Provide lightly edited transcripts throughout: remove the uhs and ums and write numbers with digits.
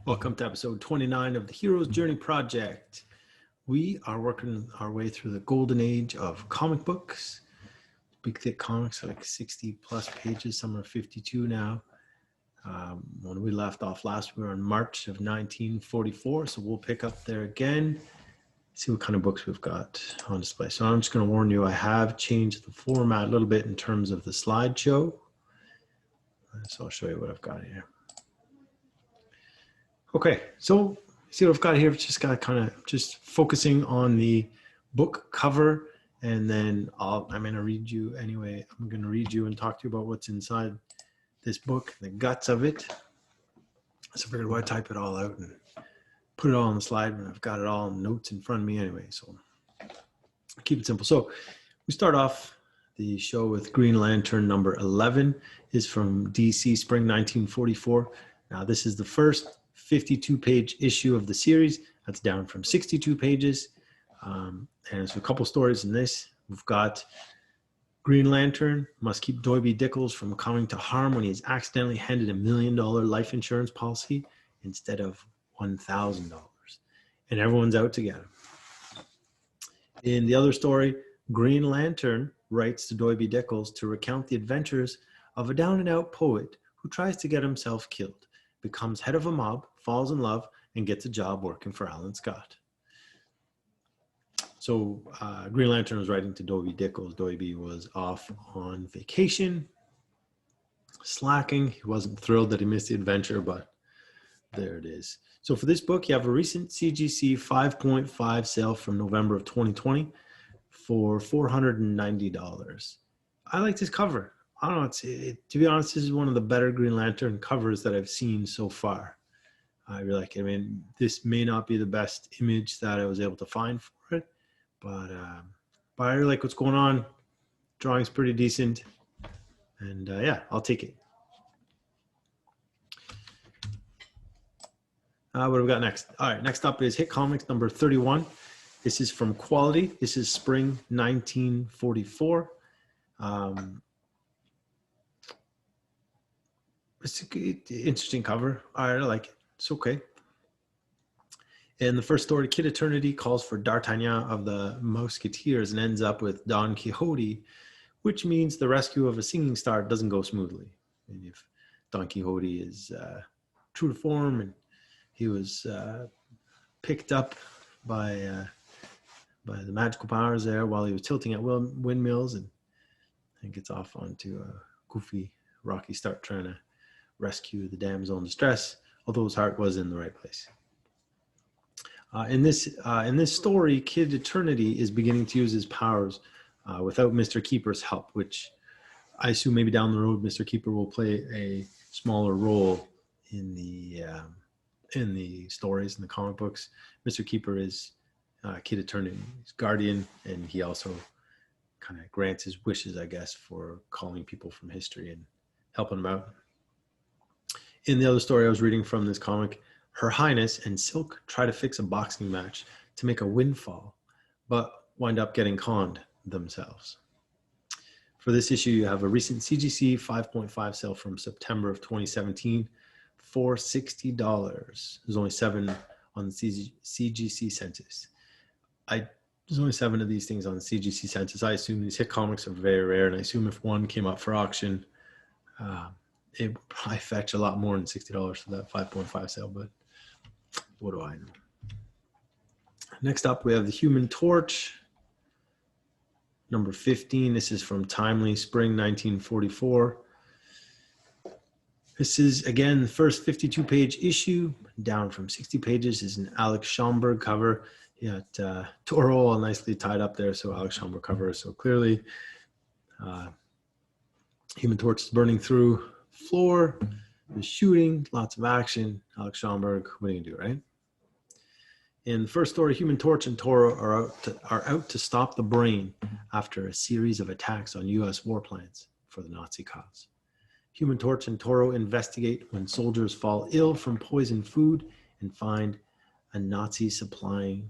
Welcome to episode 29 of the Hero's Journey Project. We are working our way through the golden age of comic books. Big thick comics, like 60 plus pages, some are 52 now. When we left off last, we were in March of 1944, so we'll pick up there again, see what kind of books we've got on display. So I'm just going to warn you, I have changed the format a little bit in terms of the slideshow. So I'll show you what I've got here. Okay, so see what I've got here. Just got kind of just focusing on the book cover, and then I'm going to read you anyway. I'm going to read you and talk to you about what's inside this book, the guts of it. So I figured why type it all out and put it all on the slide when I've got it all in notes in front of me anyway. So keep it simple. So we start off the show with Green Lantern number 11 is from DC Spring 1944. Now this is the first 52-page issue of the series. That's down from 62 pages. And there's a couple stories in this. We've got Green Lantern must keep Doiby Dickles from coming to harm when he is accidentally handed $1 million life insurance policy instead of $1,000. And everyone's out to get him. In the other story, Green Lantern writes to Doiby Dickles to recount the adventures of a down-and-out poet who tries to get himself killed, becomes head of a mob, falls in love, and gets a job working for Alan Scott. So Green Lantern was writing to Doiby Dickles. Doiby was off on vacation, slacking. He wasn't thrilled that he missed the adventure, but there it is. So for this book, you have a recent CGC 5.5 sale from November of 2020 for $490. I like this cover. I don't know, to be honest, this is one of the better Green Lantern covers that I've seen so far. I really like it. I mean, this may not be the best image that I was able to find for it, but I really like what's going on. Drawing's pretty decent, and yeah, I'll take it. What have we got next? All right, next up is Hit Comics number 31. This is from Quality. This is Spring 1944. It's a good, interesting cover. I like it. It's okay. In the first story, Kid Eternity calls for D'Artagnan of the Musketeers and ends up with Don Quixote, which means the rescue of a singing star doesn't go smoothly. And if Don Quixote is true to form and he was picked up by the magical powers there while he was tilting at windmills and gets off onto a goofy, rocky start trying to rescue the damsel in distress, although his heart was in the right place. In this story, Kid Eternity is beginning to use his powers without Mr. Keeper's help, which I assume maybe down the road Mr. Keeper will play a smaller role in the stories in the comic books. Mr. Keeper is Kid Eternity's guardian, and he also kind of grants his wishes, I guess, for calling people from history and helping them out. In the other story I was reading from this comic, Her Highness and Silk try to fix a boxing match to make a windfall, but wind up getting conned themselves. For this issue, you have a recent CGC 5.5 sale from September of 2017 for $60. There's only 7 on the CGC census. There's only 7 of these things on the CGC census. I assume these hit comics are very rare, and I assume if one came up for auction, it would probably fetch a lot more than $60 for that 5.5 sale, but what do I know? Next up, we have the Human Torch, number 15. This is from Timely, Spring 1944. This is, again, the first 52-page issue, down from 60 pages. This is an Alex Schomburg cover. You got Toro all nicely tied up there, so Alex Schomburg cover. So clearly, Human Torch is burning through floor, the shooting, lots of action. Alex Schomburg, what are you gonna do, right? In the first story, Human Torch and Toro are out to stop the Brain after a series of attacks on U.S. war plans for the Nazi cause. Human Torch and Toro investigate when soldiers fall ill from poisoned food and find a Nazi supplying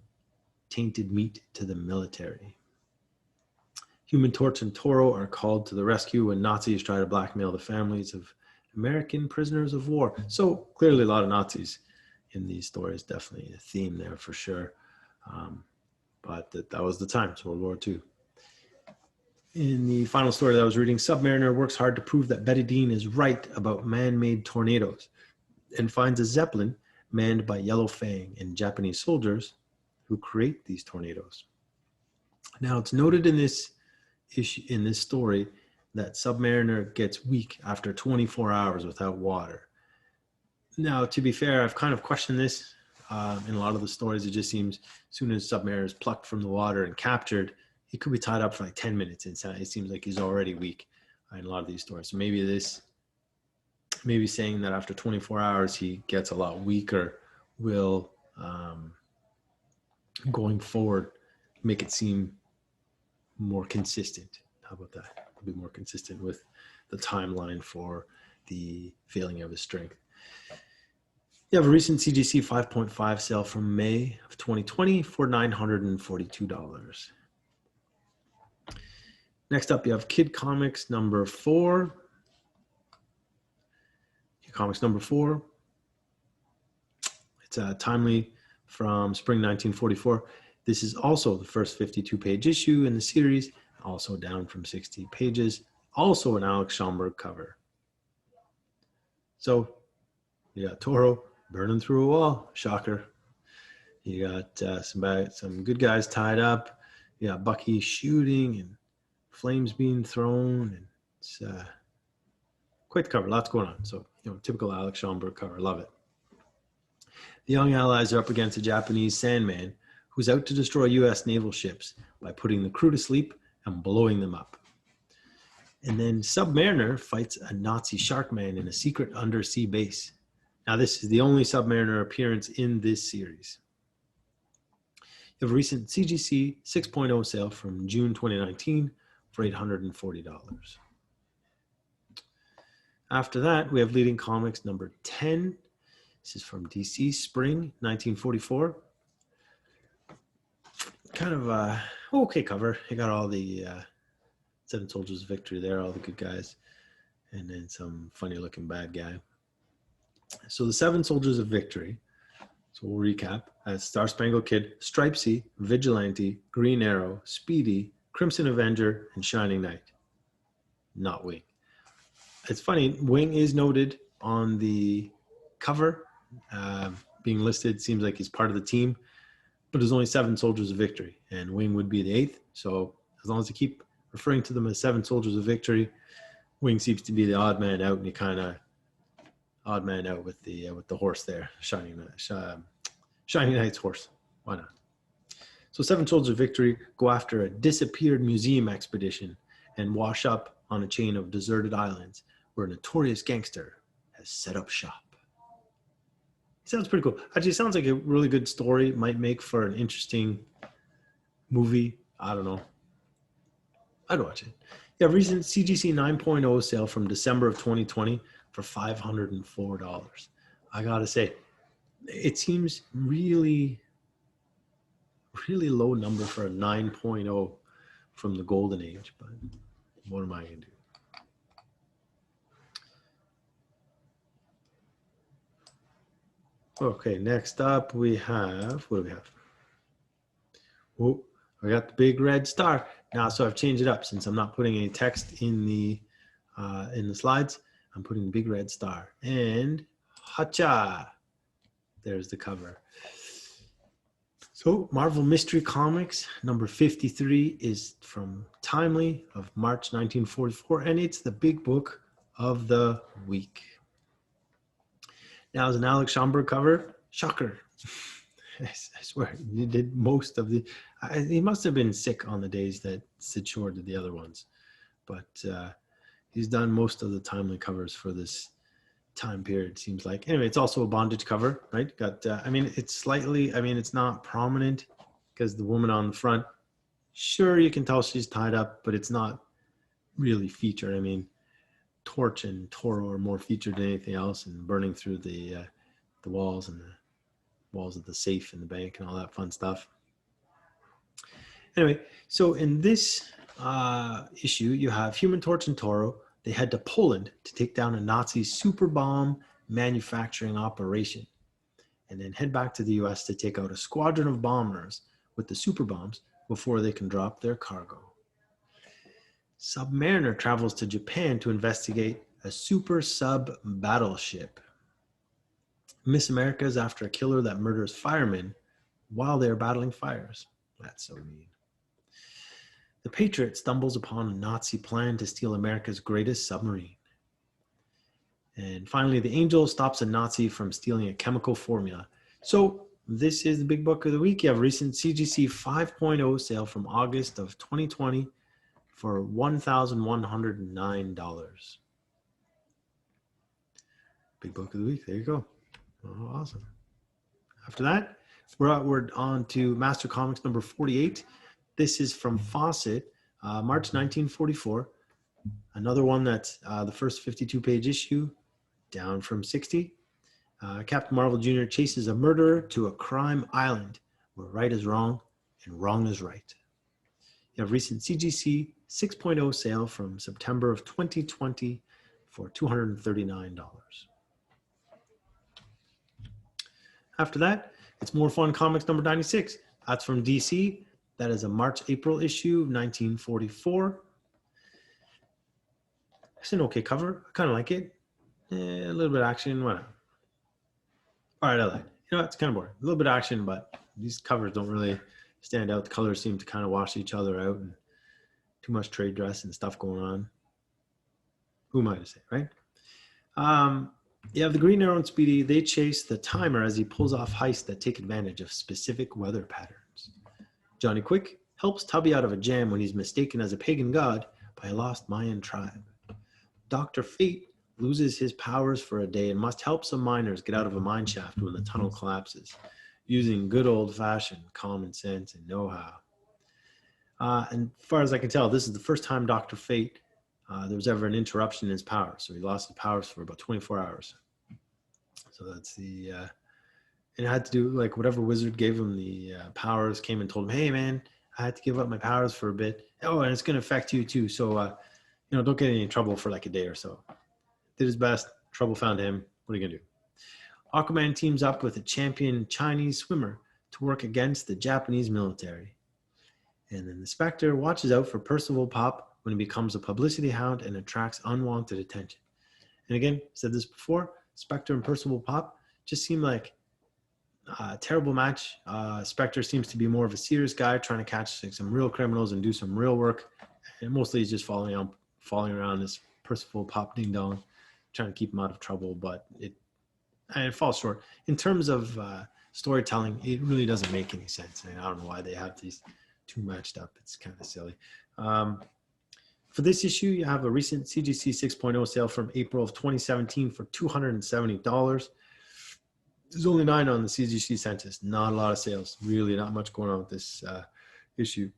tainted meat to the military. Human Torch and Toro are called to the rescue when Nazis try to blackmail the families of American prisoners of war. So clearly a lot of Nazis in these stories. Definitely a theme there for sure. But that was the times, World War II. In the final story that I was reading, Submariner works hard to prove that Betty Dean is right about man-made tornadoes and finds a Zeppelin manned by Yellow Fang and Japanese soldiers who create these tornadoes. Now, it's noted in this story that Submariner gets weak after 24 hours without water. Now, to be fair, I've kind of questioned this. In a lot of the stories, it just seems as soon as Submariner is plucked from the water and captured, he could be tied up for like 10 minutes inside. It seems like he's already weak in a lot of these stories. So maybe saying that after 24 hours, he gets a lot weaker will, going forward, make it seem more consistent. How about that? A bit more consistent with the timeline for the failing of his strength. You have a recent CGC 5.5 sale from May of 2020 for $942. Next up, you have Kid Comics number 4. Kid Comics number 4. It's timely from spring 1944. This is also the first 52-page issue in the series, also down from 60 pages, also an Alex Schomburg cover. So you got Toro burning through a wall, shocker. You got some good guys tied up. You got Bucky shooting and flames being thrown, and it's quite the cover, lots going on. So, typical Alex Schomburg cover, love it. The young allies are up against a Japanese Sandman who's out to destroy U.S. naval ships by putting the crew to sleep and blowing them up. And then Submariner fights a Nazi Sharkman in a secret undersea base. Now, this is the only Submariner appearance in this series. You have a recent CGC 6.0 sale from June 2019 for $840. After that, we have Leading Comics number 10. This is from DC, spring 1944. Kind of a okay cover. You got all the Seven Soldiers of Victory there, all the good guys, and then some funny looking bad guy. So the Seven Soldiers of Victory, so we'll recap, as Star Spangled Kid, Stripesy, Vigilante, Green Arrow, Speedy, Crimson Avenger, and Shining Knight. Not Wing. It's funny, Wing is noted on the cover, being listed. Seems like he's part of the team, but there's only 7 Soldiers of Victory, and Wing would be the 8th. So as long as you keep referring to them as 7 Soldiers of Victory, Wing seems to be the odd man out, and you kind of odd man out with the horse there, Shining Knight's horse. Why not? So 7 Soldiers of Victory go after a disappeared museum expedition and wash up on a chain of deserted islands where a notorious gangster has set up shop. Sounds pretty cool. Actually, it sounds like a really good story. Might make for an interesting movie. I don't know. I'd watch it. Yeah, recent CGC 9.0 sale from December of 2020 for $504. I gotta say, it seems really, really low number for a 9.0 from the golden age, but what am I gonna do? Okay, next up we have, what do we have? Oh, I got the big red star. Now, so I've changed it up since I'm not putting any text in the slides. I'm putting the big red star. And hacha! There's the cover. So Marvel Mystery Comics number 53 is from Timely of March 1944, and it's the big book of the week. Now, as an Alex Schomburg cover, shocker. I swear, he did most of the... he must have been sick on the days that Sid Shore did the other ones. But he's done most of the Timely covers for this time period, seems like. Anyway, it's also a bondage cover, right? Got, it's slightly... it's not prominent because the woman on the front, sure, you can tell she's tied up, but it's not really featured. Torch and Toro are more featured than anything else, and burning through the walls and the walls of the safe in the bank and all that fun stuff. Anyway, so in this issue, you have Human Torch and Toro. They head to Poland to take down a Nazi super bomb manufacturing operation. and then head back to the US to take out a squadron of bombers with the super bombs before they can drop their cargo. Submariner travels to Japan to investigate a super sub battleship. Miss America is after a killer that murders firemen while they are battling fires. That's so mean. The Patriot stumbles upon a Nazi plan to steal America's greatest submarine. And finally, the Angel stops a Nazi from stealing a chemical formula. So this is the big book of the week. You have a recent CGC 5.0 sale from August of 2020 for $1,109. Big book of the week. There you go. Oh, awesome. After that, we're on to Master Comics number 48. This is from Fawcett, March 1944. Another one that's the first 52-page issue, down from 60. Captain Marvel Jr. chases a murderer to a crime island where right is wrong and wrong is right. You have recent CGC 6.0 sale from September of 2020 for $239. After that, it's More Fun Comics number 96. That's from DC. That is a March-April issue, 1944. It's an okay cover. I kind of like it. A little bit of action, whatever. All right, I like it. You know, it's kind of boring. A little bit of action, but these covers don't really stand out. The colors seem to kind of wash each other out, and too much trade dress and stuff going on. Who am I to say, right? You have the Green Arrow and Speedy. They chase the Timer as he pulls off heists that take advantage of specific weather patterns. Johnny Quick helps Tubby out of a jam when he's mistaken as a pagan god by a lost Mayan tribe. Dr. Fate loses his powers for a day and must help some miners get out of a mine shaft when the tunnel collapses, using good old-fashioned common sense and know-how. And as far as I can tell, this is the first time Dr. Fate there was ever an interruption in his powers. So he lost his powers for about 24 hours. So that's the, it had to do, like, whatever wizard gave him the powers came and told him, hey, man, I had to give up my powers for a bit. Oh, and it's going to affect you too. So, don't get in any trouble for like a day or so. Did his best. Trouble found him. What are you going to do? Aquaman teams up with a champion Chinese swimmer to work against the Japanese military. And then the Spectre watches out for Percival Pop when he becomes a publicity hound and attracts unwanted attention. And again, said this before, Spectre and Percival Pop just seem like a terrible match. Spectre seems to be more of a serious guy trying to catch some real criminals and do some real work. And mostly he's just falling around this Percival Pop ding dong, trying to keep him out of trouble, but it falls short. In terms of storytelling, it really doesn't make any sense. I don't know why they have these two matched up. It's kind of silly. For this issue, you have a recent CGC 6.0 sale from April of 2017 for $270. There's only 9 on the CGC census. Not a lot of sales. Really not much going on with this issue.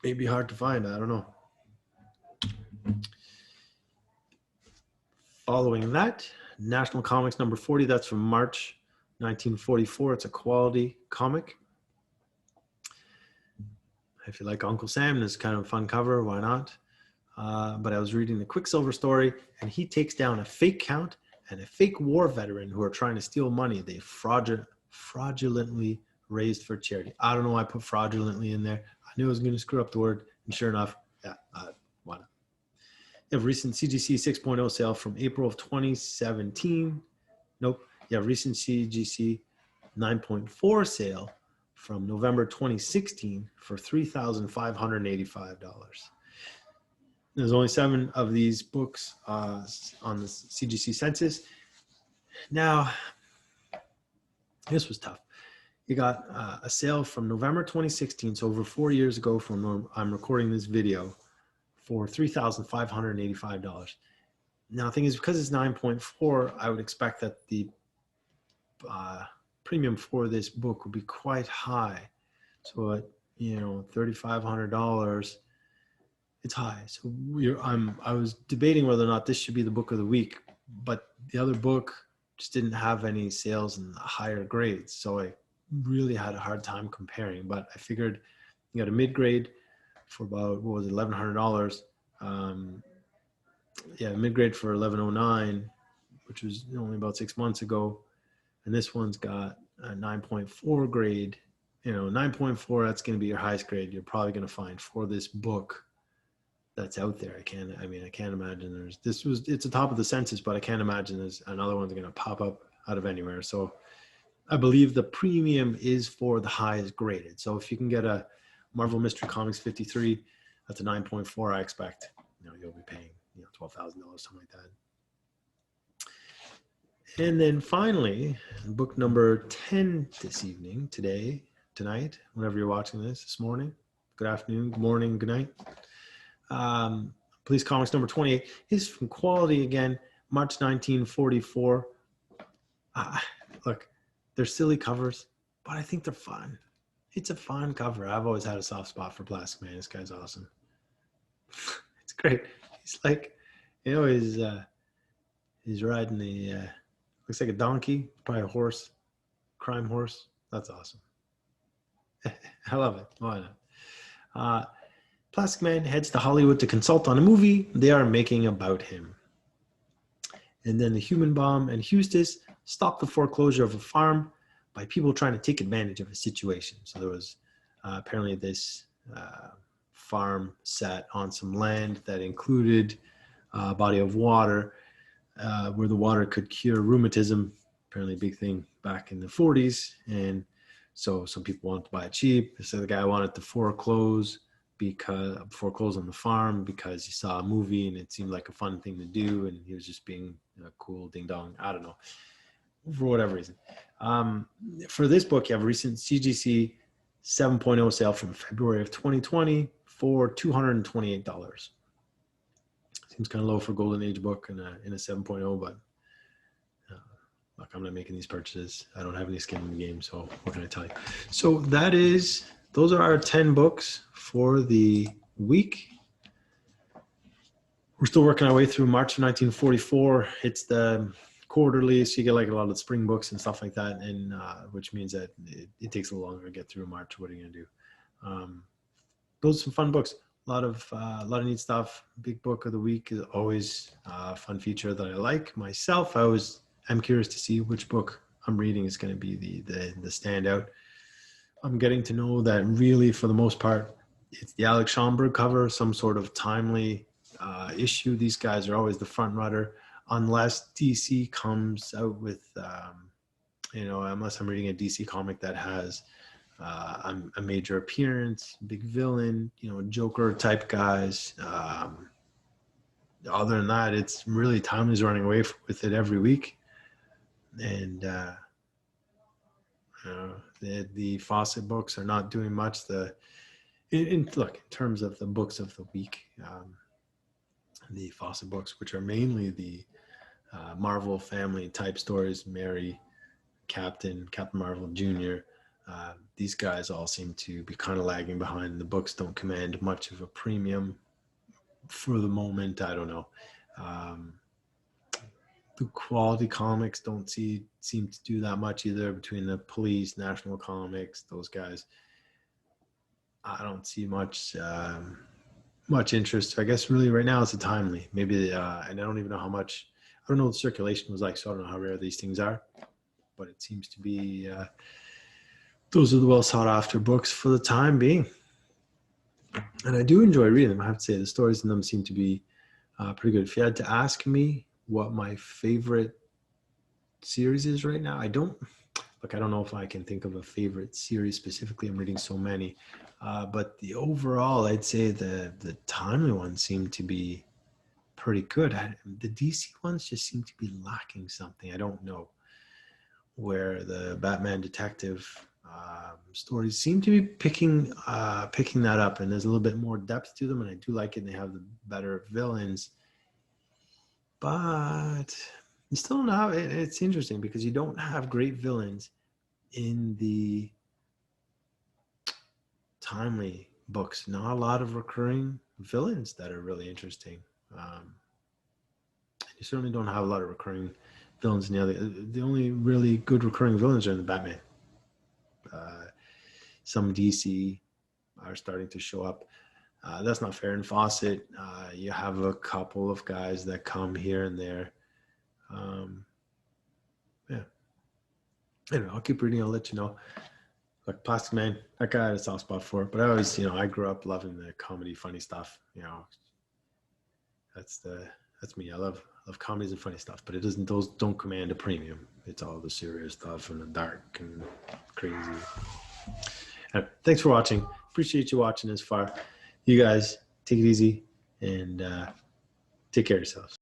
Maybe hard to find. I don't know. Following that, National Comics number 40. That's from March 1944. It's a quality comic. If you like Uncle Sam, this is kind of a fun cover. Why not? But I was reading the Quicksilver story, and he takes down a fake count and a fake war veteran who are trying to steal money they fraudulently raised for charity. I don't know why I put fraudulently in there. I knew I was going to screw up the word, and sure enough, yeah, why not? You have recent CGC 6.0 sale from April of 2017. Nope. You have recent CGC 9.4 sale from November 2016 for $3,585. There's only 7 of these books on the CGC census. Now, this was tough. You got a sale from November 2016, so over 4 years ago from when I'm recording this video, for $3,585. Now, the thing is, because it's 9.4, I would expect that the premium for this book would be quite high. So at $3,500, it's high. So I was debating whether or not this should be the book of the week, but the other book just didn't have any sales in the higher grades. So I really had a hard time comparing, but I figured you got a mid-grade for about, what was it, $1,100. Mid-grade for $1,109, which was only about 6 months ago. And this one's got a 9.4 grade. 9.4, that's going to be your highest grade you're probably going to find for this book that's out there. I can't imagine it's the top of the census, but I can't imagine there's another one's going to pop up out of anywhere. So I believe the premium is for the highest graded. So if you can get a Marvel Mystery Comics 53, that's a 9.4, I expect, you'll be paying, $12,000, something like that. And then finally, book number 10 this evening, tonight, whenever you're watching this morning, good afternoon, good morning, good night. Police Comics number 28 is from Quality again, March 1944. Look, they're silly covers, but I think they're fun. It's a fun cover. I've always had a soft spot for Plastic Man. This guy's awesome. It's great. He's like, he's riding the, looks like a donkey, probably a horse, crime horse. That's awesome. I love it. Why not? Plastic Man heads to Hollywood to consult on a movie they are making about him. And then the Human Bomb and Eustace stop the foreclosure of a farm by people trying to take advantage of a situation. So there was apparently this farm sat on some land that included a body of water where the water could cure rheumatism, apparently a big thing back in the 40s. And so some people wanted to buy it cheap. So the guy wanted to foreclose on the farm because he saw a movie and it seemed like a fun thing to do. And he was just being a cool ding dong. I don't know, for whatever reason. For this book, you have a recent CGC 7.0 sale from February of 2020 for $228. Seems kind of low for a Golden Age book in a 7.0, but look, I'm not making these purchases. I don't have any skin in the game, so what can I tell you? So those are our 10 books for the week. We're still working our way through March of 1944. It's the quarterly, so you get like a lot of spring books and stuff like that, and which means that it takes a little longer to get through March. What are you gonna do? Those are some fun books. A lot of neat stuff. Big book of the week is always a fun feature that I like myself. I'm curious to see which book I'm reading is going to be the standout. I'm getting to know that really, for the most part, it's the Alex Schomburg cover, some sort of timely issue. These guys are always the front runner, unless DC comes out with, unless I'm reading a DC comic that has a major appearance, big villain, Joker type guys. Other than that, it's really Timely's running away with it every week. And the Fawcett books are not doing much. In terms of the books of the week, the Fawcett books, which are mainly the Marvel family type stories, Mary, Captain Marvel Jr., these guys all seem to be kind of lagging behind. The books don't command much of a premium for the moment. I don't know. The Quality Comics don't seem to do that much either. Between the Police, National Comics, those guys, I don't see much interest. I guess really right now it's a Timely. Maybe, and I don't even know how much. I don't know what the circulation was like, so I don't know how rare these things are. But it seems to be those are the well sought after books for the time being. And I do enjoy reading them. I have to say the stories in them seem to be pretty good. If you had to ask me what my favorite series is right now, I don't know if I can think of a favorite series specifically. I'm reading so many, but the overall, I'd say the Timely ones seem to be pretty good. The DC ones just seem to be lacking something. I don't know, where the Batman detective stories seem to be picking that up, and there's a little bit more depth to them, and I do like it. And they have the better villains. But you still don't have it. It's interesting because you don't have great villains in the Timely books. Not a lot of recurring villains that are really interesting. You certainly don't have a lot of recurring villains in the other. The only really good recurring villains are in the Batman. Some DC are starting to show up. That's not fair in Fawcett. You have a couple of guys that come here and there. Yeah. anyway, I'll keep reading. I'll let you know. Like Plastic Man, that guy had a soft spot for it. But I always, I grew up loving the comedy, funny stuff. That's me. I love comedies and funny stuff. But it doesn't; those don't command a premium. It's all the serious stuff and the dark and crazy. Thanks for watching. Appreciate you watching this far. You guys take it easy and take care of yourselves.